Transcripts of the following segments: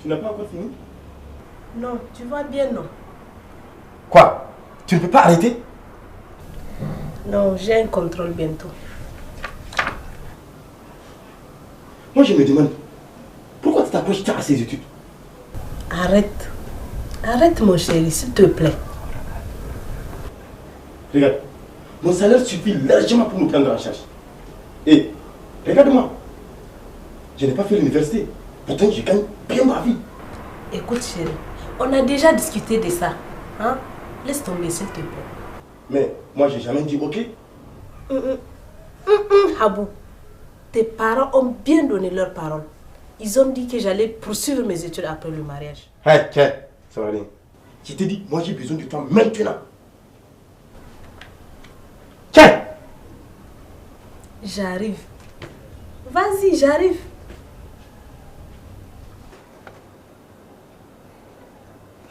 Tu n'as pas encore fini? Non, tu vois bien, non. Quoi? Tu ne peux pas arrêter? Non, j'ai un contrôle bientôt. Moi, je me demande, pourquoi tu t'approches tant à ces études? Arrête. Arrête, mon chéri, s'il te plaît. Regarde, mon salaire suffit largement pour nous prendre en charge. Et, regarde-moi, je n'ai pas fait l'université. Pourtant, je gagne bien ma vie. Écoute, chérie, on a déjà discuté de ça. Hein? Laisse tomber, s'il te plaît. Mais moi, j'ai jamais dit OK. Habou, tes parents ont bien donné leur parole. Ils ont dit que j'allais poursuivre mes études après le mariage. Hey, tiens, ça va rien. Je t'ai dit, moi, j'ai besoin de toi maintenant. Tiens! J'arrive. Vas-y, j'arrive.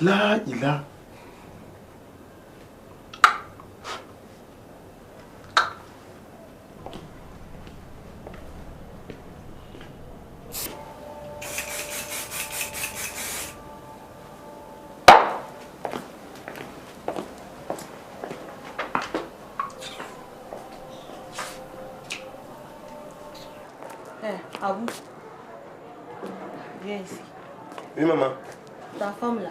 Là, il a. À vous. Viens ici. Oui, maman. Ta femme là,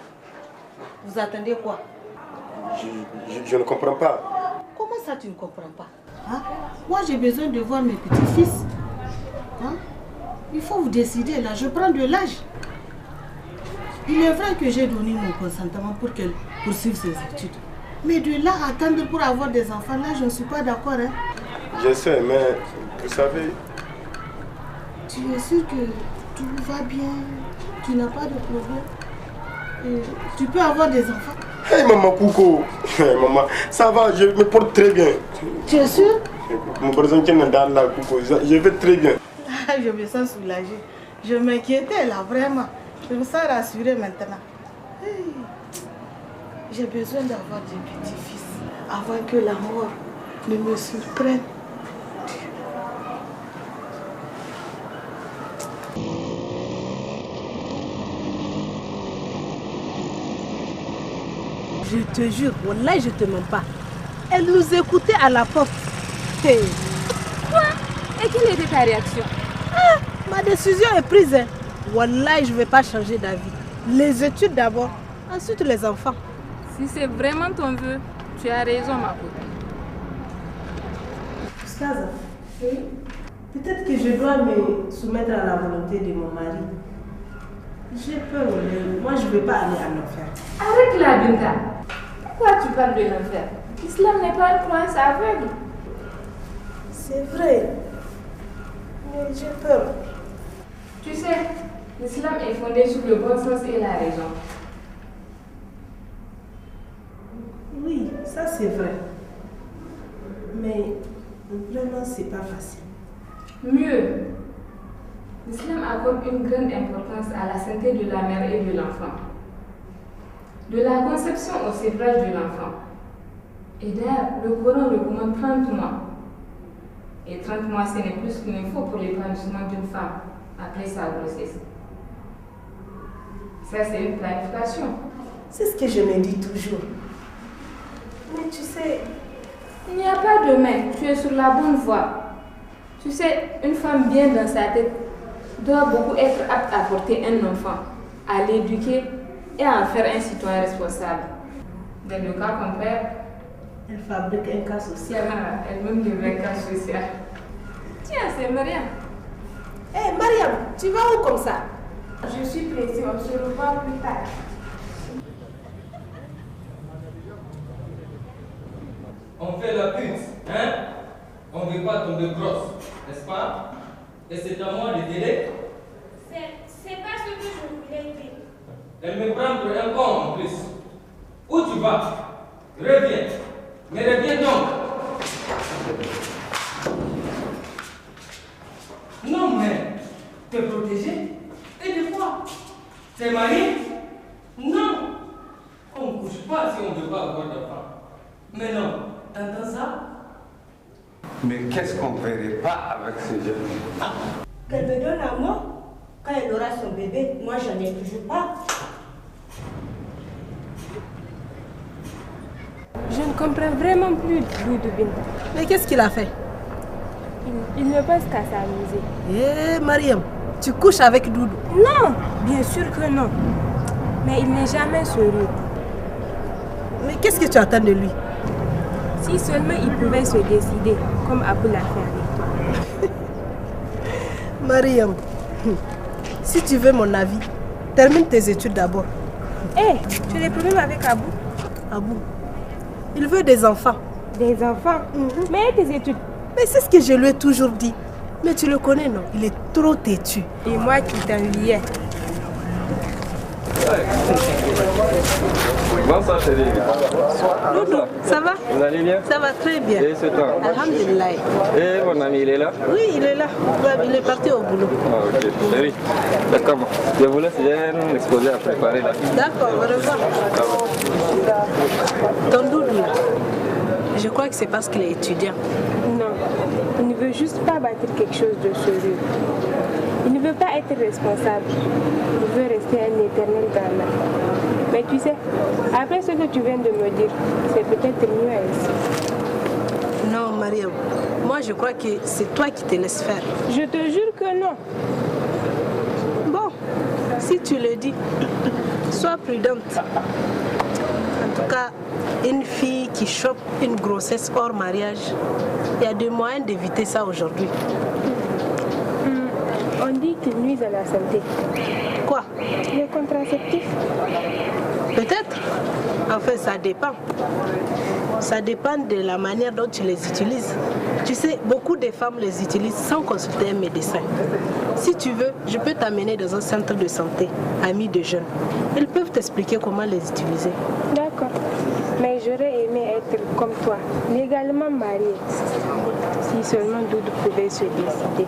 vous attendez quoi? Je ne comprends pas. Comment ça tu ne comprends pas? Hein? Moi j'ai besoin de voir mes petits-fils. Hein? Il faut vous décider là, je prends de l'âge. Il est vrai que j'ai donné mon consentement pour qu'elle poursuive ses études. Mais de là à attendre pour avoir des enfants, là je ne suis pas d'accord. Hein? Je sais, mais vous savez... Tu es sûr que tout va bien? Tu n'as pas de problème? Et tu peux avoir des enfants? Hey maman Coucou, hey, maman, ça va, je me porte très bien. Tu es sûr? Mon besoin qui est dans la Coucou, je vais très bien. Je me sens soulagée. Je m'inquiétais là, vraiment. Je me sens rassurée maintenant. Hey. J'ai besoin d'avoir des petits-fils avant que la mort ne me surprenne. Je te jure, wallah, je te mens pas. Elle nous écoutait à la porte. Hey. Quoi? Et quelle était ta réaction? Ah, ma décision est prise. Hein. Wallah, je ne vais pas changer d'avis. Les études d'abord, ensuite les enfants. Si c'est vraiment ton vœu, tu as raison, ma copine. Oustaz, oui? Peut-être que je dois me soumettre à la volonté de mon mari. J'ai peur, moi je ne veux pas aller en enfer. Arrête-la, Binta. Pourquoi tu parles de l'enfer? L'islam n'est pas une croyance aveugle. C'est vrai, mais j'ai peur. Tu sais, l'islam est fondé sur le bon sens et la raison. Oui, ça c'est vrai. Mais vraiment, c'est pas facile. Mieux, l'islam accorde une grande importance à la santé de la mère et de l'enfant. De la conception au sévrage de l'enfant. Et d'ailleurs, le Coran recommande 30 mois. Et 30 mois, ce n'est plus qu'une info pour l'épanouissement d'une femme après sa grossesse. Ça, c'est une planification. C'est ce que je me dis toujours. Mais tu sais... Il n'y a pas de mais, tu es sur la bonne voie. Tu sais, une femme bien dans sa tête doit beaucoup être apte à porter un enfant, à l'éduquer et à en faire un citoyen responsable. Dans le cas contraire, elle fabrique un cas social. Elle-même devient un cas social. Tiens, c'est Mariam. Hé, Mariam, tu vas où comme ça? Je suis pressée, on se revoit plus tard. On fait la pute, hein? On ne veut pas tomber grosse, n'est-ce pas? Et c'est à moi de t'aider? C'est pas ce que je voulais dire. Elle me prend pour un con en plus. Où tu vas? Reviens. Mais reviens donc. Non mais, te protéger? Et de quoi? T'es marié? Non. On ne couche pas si on ne veut pas avoir d'enfant. Mais non, t'entends ça? Mais qu'est-ce qu'on ne verrait pas avec ce jeune? Qu'elle me donne à moi. Quand elle aura son bébé, moi j'en ai toujours pas. Je ne comprends vraiment plus Doudou Binta. Mais qu'est-ce qu'il a fait? Il ne pense qu'à s'amuser. Eh Mariam, tu couches avec Doudou? Non, bien sûr que non. Mais il n'est jamais sérieux. Mais qu'est-ce que tu attends de lui? Si seulement il pouvait se décider, comme Abou l'a fait avec toi. Mariam, si tu veux mon avis, termine tes études d'abord. Hé, tu as des problèmes avec Abou? Abou, il veut des enfants. Des enfants? Mais tes études? Mais c'est ce que je lui ai toujours dit. Mais tu le connais, non? Il est trop têtu. Et moi qui t'enviais. Bonsoir chérie. Doudou, ça va? Vous allez bien? Ça va très bien. Et c'est toi? Alhamdulillah. Et mon ami, il est là? Oui, il est là. Il est parti au boulot. Ah ok. Chérie, d'accord. Je vous laisse, j'ai un exposé à préparer là. D'accord, au revoir. Ton Doudou, là, je crois que c'est parce qu'il est étudiant. Non, il ne veut juste pas bâtir quelque chose de sérieux. Il ne veut pas être responsable. Il veut rester un éternel gamin. Mais tu sais, après ce que tu viens de me dire, c'est peut-être mieux ainsi. Non, Mariam, moi je crois que c'est toi qui te laisses faire. Je te jure que non. Bon, si tu le dis, sois prudente. En tout cas, une fille qui chope une grossesse hors mariage, il y a des moyens d'éviter ça aujourd'hui. On dit qu'ils nuisent à la santé. Quoi? Les contraceptifs? Peut-être. Enfin, ça dépend. Ça dépend de la manière dont tu les utilises. Tu sais, beaucoup de femmes les utilisent sans consulter un médecin. Si tu veux, je peux t'amener dans un centre de santé, amis de jeunes. Ils peuvent t'expliquer comment les utiliser. D'accord. Mais j'aurais aimé être comme toi, légalement mariée. Si seulement Doudou pouvait se décider.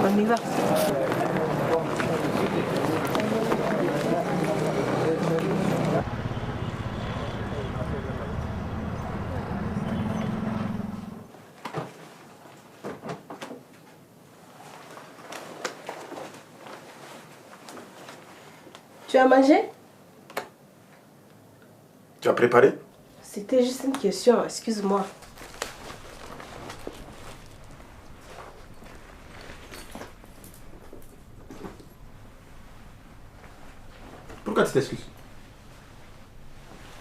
On y va. Tu as mangé? Tu as préparé? C'était juste une question, excuse-moi. Pourquoi tu t'excuses?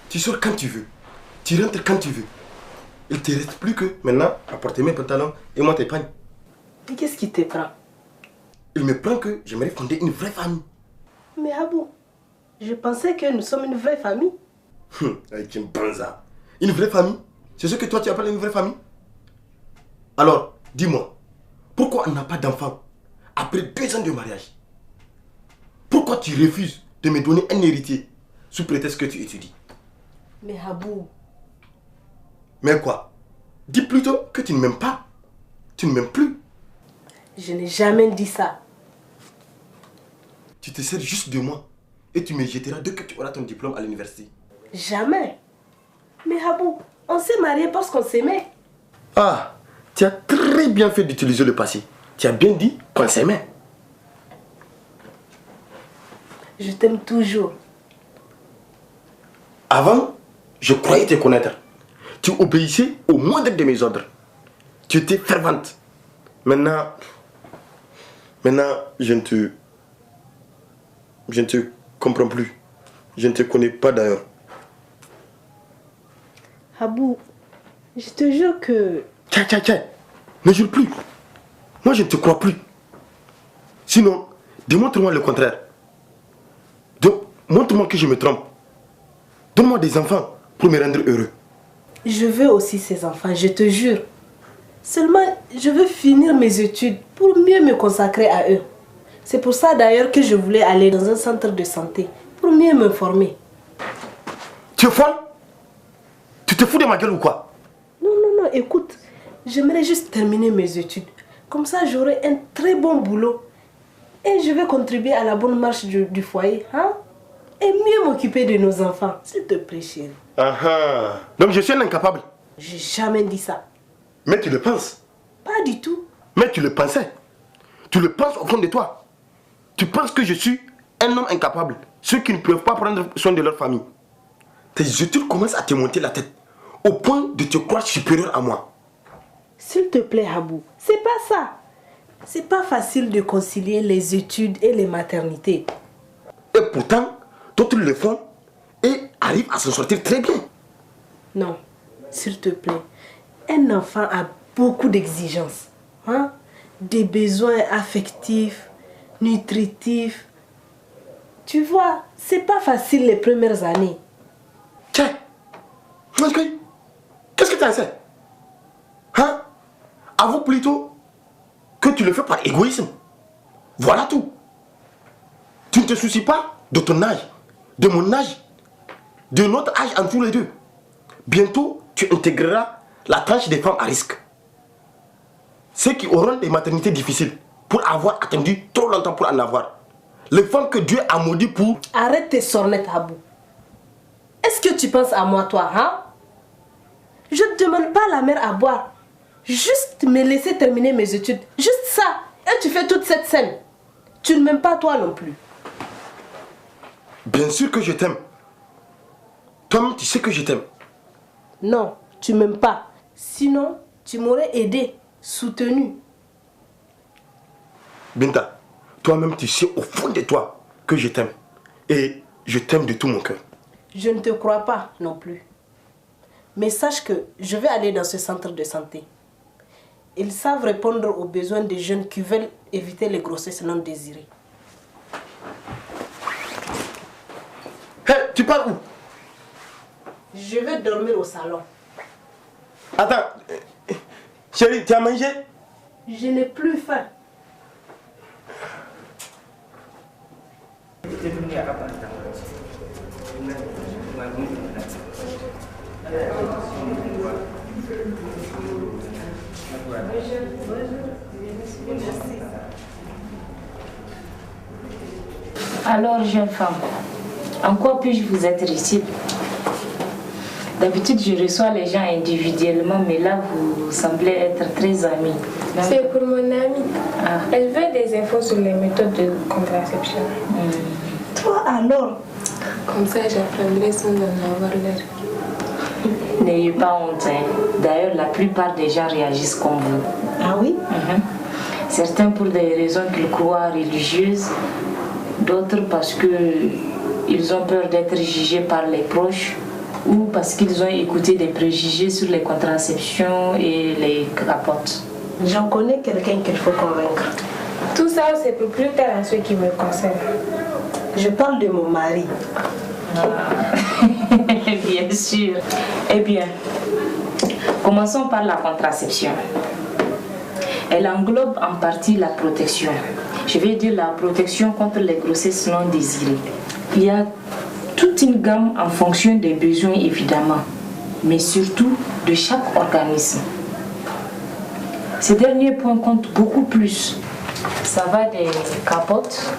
Tu sors quand tu veux. Tu rentres quand tu veux. Il ne te reste plus que maintenant à porter mes pantalons et moi tes pagnes. Et qu'est-ce qui te prend? Il me prend que j'aimerais fonder une vraie famille. Mais Abou, je pensais que nous sommes une vraie famille. Avec une banza. Une vraie famille? C'est ce que toi tu appelles une vraie famille? Alors, dis-moi, pourquoi on n'a pas d'enfant après 2 ans de mariage? Pourquoi tu refuses de me donner un héritier sous prétexte que tu étudies? Mais Abou... Mais quoi? Dis plutôt que tu ne m'aimes pas. Tu ne m'aimes plus. Je n'ai jamais dit ça. Tu te sers juste de moi et tu me jetteras dès que tu auras ton diplôme à l'université. Jamais. Mais Abou, on s'est mariés parce qu'on s'aimait. Ah, tu as très bien fait d'utiliser le passé. Tu as bien dit qu'on s'aimait. Je t'aime toujours. Avant, je croyais te connaître. Tu obéissais au moindre de mes ordres. Tu étais fervente. Maintenant, je ne te comprends plus. Je ne te connais pas d'ailleurs. Abou, je te jure que... Tiens, ne jure plus. Moi, je ne te crois plus. Sinon, démontre-moi le contraire. Montre-moi que je me trompe. Donne-moi des enfants pour me rendre heureux. Je veux aussi ces enfants, je te jure. Seulement, je veux finir mes études pour mieux me consacrer à eux. C'est pour ça d'ailleurs que je voulais aller dans un centre de santé pour mieux m'informer. Tu es folle? Tu te fous de ma gueule ou quoi? Non, écoute, j'aimerais juste terminer mes études. Comme ça, j'aurai un très bon boulot. Et je vais contribuer à la bonne marche du foyer. Hein? Et mieux m'occuper de nos enfants. S'il te plaît, chérie. Donc je suis un incapable? J'ai jamais dit ça. Mais tu le penses? Pas du tout. Mais tu le pensais. Tu le penses au fond de toi. Tu penses que je suis un homme incapable. Ceux qui ne peuvent pas prendre soin de leur famille. Tes études commencent à te monter la tête. Au point de te croire supérieur à moi. S'il te plaît, Habou. C'est pas ça. C'est pas facile de concilier les études et les maternités. Et pourtant, d'autres le font et arrivent à s'en sortir très bien. Non, s'il te plaît. Un enfant a beaucoup d'exigences. Hein? Des besoins affectifs, nutritifs. Tu vois, c'est pas facile les premières années. Tiens, qu'est-ce que tu en sais? Hein? Avoue plutôt que tu le fais par égoïsme. Voilà tout. Tu ne te soucies pas de ton âge, de mon âge, de notre âge en tous les deux. Bientôt, tu intégreras la tranche des femmes à risque. Ceux qui auront des maternités difficiles pour avoir attendu trop longtemps pour en avoir. Les femmes que Dieu a maudites pour... Arrête tes sornettes, Habou. Est-ce que tu penses à moi, toi, hein? Je ne demande pas la mère à boire. Juste me laisser terminer mes études. Juste ça. Et tu fais toute cette scène. Tu ne m'aimes pas, toi non plus. Bien sûr que je t'aime. Toi-même, tu sais que je t'aime. Non, tu ne m'aimes pas. Sinon, tu m'aurais aidé, soutenu. Binta, toi-même, tu sais au fond de toi que je t'aime. Et je t'aime de tout mon cœur. Je ne te crois pas non plus. Mais sache que je vais aller dans ce centre de santé. Ils savent répondre aux besoins des jeunes qui veulent éviter les grossesses non désirées. Hé, tu pars où? Je vais dormir au salon. Attends, chérie, tu as mangé? Je n'ai plus faim. Alors, jeune femme, en quoi puis-je vous être utile? D'habitude, je reçois les gens individuellement, mais là, vous semblez être très amis. C'est pour mon amie. Ah. Elle veut des infos sur les méthodes de contraception. Toi alors? Comme ça, j'apprendrai sans en avoir l'air. N'ayez pas honte. Hein. D'ailleurs, la plupart des gens réagissent comme vous. Ah oui? Certains pour des raisons qu'ils croient religieuses, d'autres parce qu'ils ont peur d'être jugés par les proches ou parce qu'ils ont écouté des préjugés sur les contraceptions et les capotes. J'en connais quelqu'un qu'il faut convaincre. Tout ça, c'est pour plus tard à ceux qui me concernent. Je parle de mon mari. Bien sûr. Eh bien, commençons par la contraception. Elle englobe en partie la protection. Je vais dire la protection contre les grossesses non désirées. Il y a toute une gamme en fonction des besoins évidemment, mais surtout de chaque organisme. Ces derniers points comptent beaucoup plus. Ça va des capotes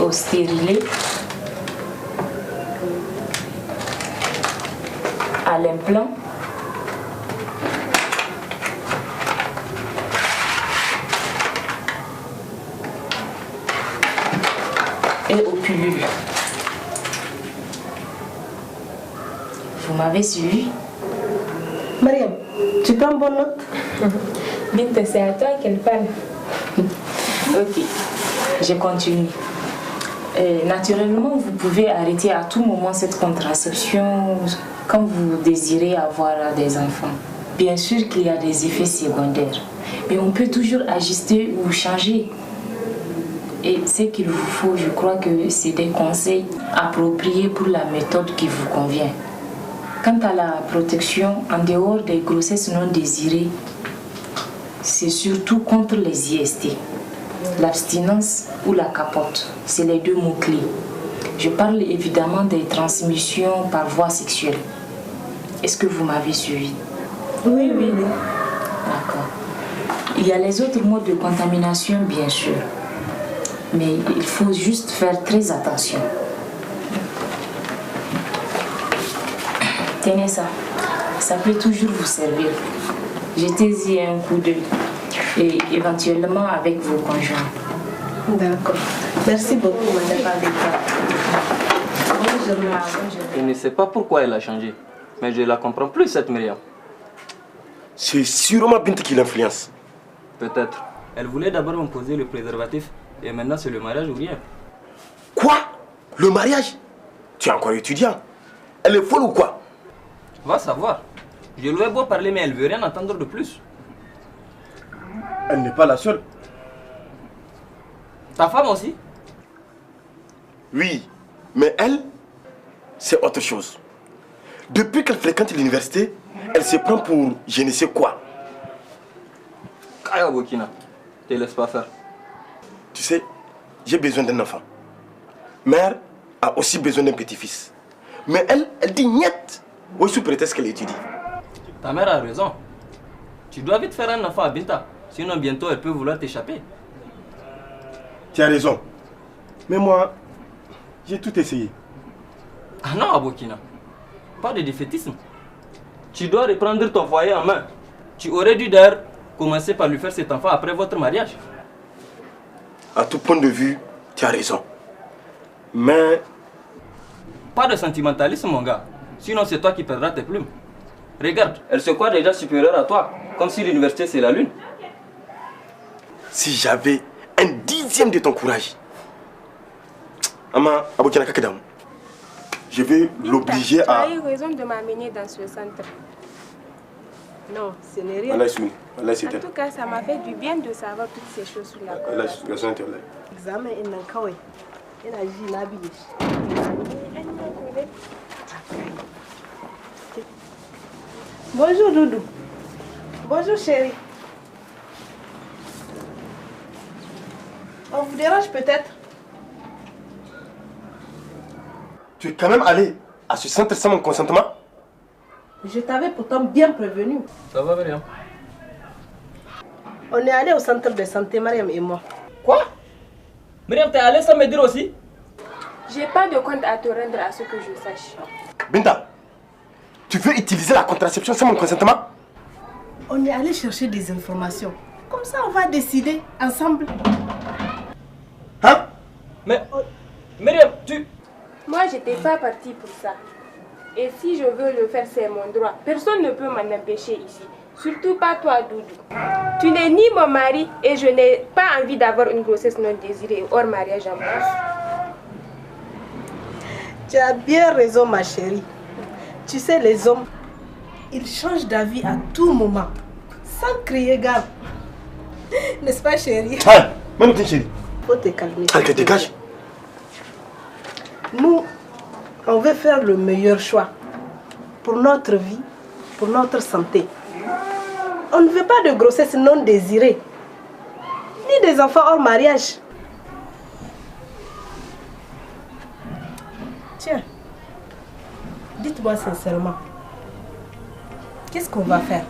au stérilet, à l'implant, et aux pilules. Vous m'avez suivi? Mariam, tu prends bonne note? Binte, c'est à toi qu'elle parle. Ok, je continue. Naturellement, vous pouvez arrêter à tout moment cette contraception quand vous désirez avoir des enfants. Bien sûr qu'il y a des effets secondaires, mais on peut toujours ajuster ou changer. Et ce qu'il vous faut, je crois que c'est des conseils appropriés pour la méthode qui vous convient. Quant à la protection, en dehors des grossesses non désirées, c'est surtout contre les IST. L'abstinence ou la capote, c'est les deux mots-clés. Je parle évidemment des transmissions par voie sexuelle. Est-ce que vous m'avez suivi? Oui. D'accord. Il y a les autres modes de contamination, bien sûr. Mais il faut juste faire très attention. Tenez ça. Ça peut toujours vous servir. Jetez-y un coup d'œil. Et éventuellement avec vos conjoints. D'accord. Merci beaucoup, madame. Je ne sais pas pourquoi elle a changé. Mais je ne la comprends plus, cette Myriam. C'est sûrement Binta qui l'influence. Peut-être. Elle voulait d'abord me poser le préservatif. Et maintenant, c'est le mariage ou rien. Quoi? Le mariage? Tu es encore étudiant. Elle est folle ou quoi? Va savoir. Je lui ai beau parler, mais elle veut rien entendre de plus. Elle n'est pas la seule. Ta femme aussi? Oui, mais elle, c'est autre chose. Depuis qu'elle fréquente l'université, elle se prend pour je ne sais quoi. Kaya Bokina, te laisse pas faire. Tu sais, j'ai besoin d'un enfant. Mère a aussi besoin d'un petit-fils. Mais elle dit niet. Oui, sous prétexte qu'elle étudie. Ta mère a raison. Tu dois vite faire un enfant à Binta. Sinon, bientôt, elle peut vouloir t'échapper. Tu as raison. Mais moi, j'ai tout essayé. Ah non, Abokina. Pas de défaitisme. Tu dois reprendre ton foyer en main. Tu aurais dû d'ailleurs commencer par lui faire cet enfant après votre mariage. À tout point de vue, tu as raison. Mais... Pas de sentimentalisme, mon gars. Sinon, c'est toi qui perdras tes plumes. Regarde, elle se croit déjà supérieure à toi. Comme si l'université, c'est la lune. Si j'avais un dixième de ton courage. Ama, Abokina Kakadam. Je vais l'obliger à... Tu as eu raison de m'amener dans ce centre. Non, ce n'est rien. En tout cas, ça m'a fait du bien de savoir toutes ces choses sur la conversation. Examen est encore. Il a dit la vie. Bonjour Doudou. Bonjour chérie. On vous dérange peut-être? Tu es quand même allé à ce centre sans mon consentement? Je t'avais pourtant bien prévenu. Ça va, Myriam? On est allé au centre de santé, Mariam et moi. Quoi? Myriam, t'es allé sans me dire aussi? J'ai pas de compte à te rendre à ce que je sache. Binta, tu veux utiliser la contraception sans mon consentement? On est allé chercher des informations. Comme ça, on va décider ensemble. Hein? Mais, Myriam, tu... Moi, j'étais pas partie pour ça. Et si je veux le faire, c'est mon droit. Personne ne peut m'en empêcher ici. Surtout pas toi, Doudou. Tu n'es ni mon mari et je n'ai pas envie d'avoir une grossesse non désirée hors mariage en plus. Tu as bien raison, ma chérie. Tu sais, les hommes, ils changent d'avis à tout moment. Sans crier gare. N'est-ce pas, chérie? Ah, même t'es chérie. Faut te calmer. Allez, dégage. Nous, on veut faire le meilleur choix pour notre vie, pour notre santé. On ne veut pas de grossesse non désirée, ni des enfants hors mariage. Tiens, dites-moi sincèrement, qu'est-ce qu'on va faire?